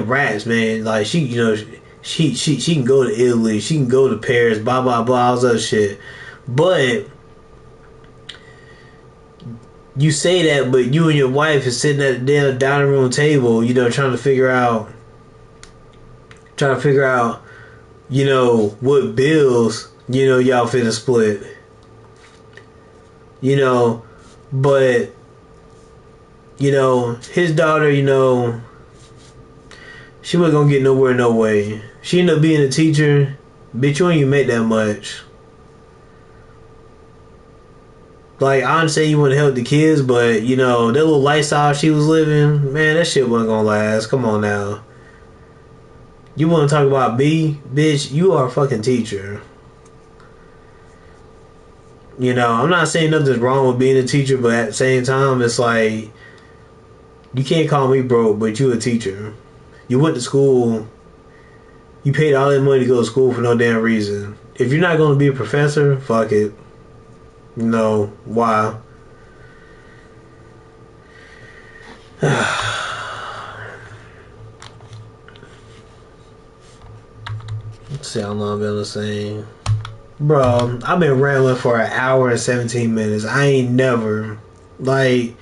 rats, man. Like she, you know, she can go to Italy, she can go to Paris, blah blah blah, all this other shit." But you say that, but you and your wife is sitting at the damn dining room table, you know, trying to figure out, you know, what bills, you know, y'all finna split. You know, but, you know, his daughter, you know, she wasn't gonna get nowhere, no way. She ended up being a teacher. Bitch, you ain't even make that much. Like, I understand you want to help the kids, but, you know, that little lifestyle she was living, man, that shit wasn't gonna last. Come on now. You want to talk about me? Bitch, you are a fucking teacher. You know, I'm not saying nothing's wrong with being a teacher, but at the same time, it's like, you can't call me broke, but you a teacher. You went to school, you paid all that money to go to school for no damn reason. If you're not going to be a professor, fuck it. No, why? Let's see how long I've been listening. Bro, I've been rambling for an hour and 17 minutes. I ain't never, like,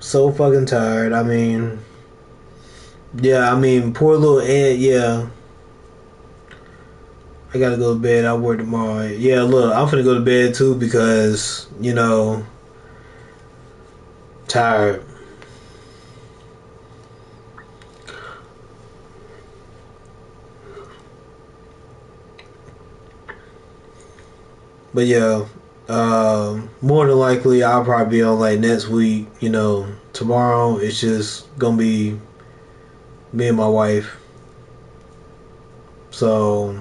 so fucking tired. I mean, yeah, I mean, poor little Ed, yeah. I gotta go to bed. I'll work tomorrow. Yeah, look, I'm finna go to bed too because, you know, tired. But yeah, more than likely I'll probably be on like next week. You know, tomorrow it's just gonna be me and my wife. So,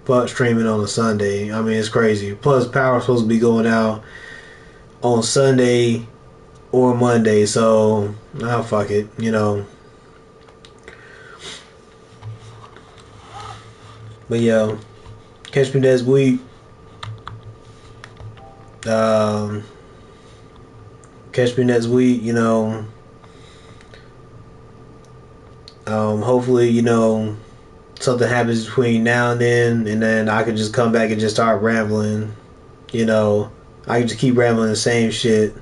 fuck streaming on a Sunday. I mean, it's crazy. Plus, power's supposed to be going out on Sunday or Monday. So, fuck it. You know. But yeah, catch me next week. Catch me next week. You know. Hopefully, you know, something happens between now and then I can just come back and just start rambling. You know, I can just keep rambling the same shit.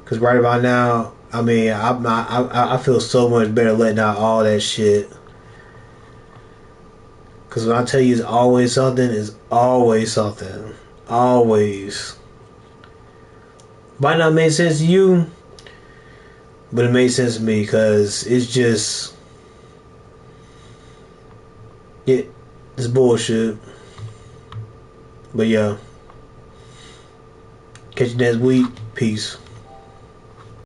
Cause right about now, I mean, I feel so much better letting out all that shit. Cause when I tell you it's always something, it's always something. Always. Might not make sense to you, but it makes sense to me because it's just, it's bullshit. But yeah. Catch you next week. Peace.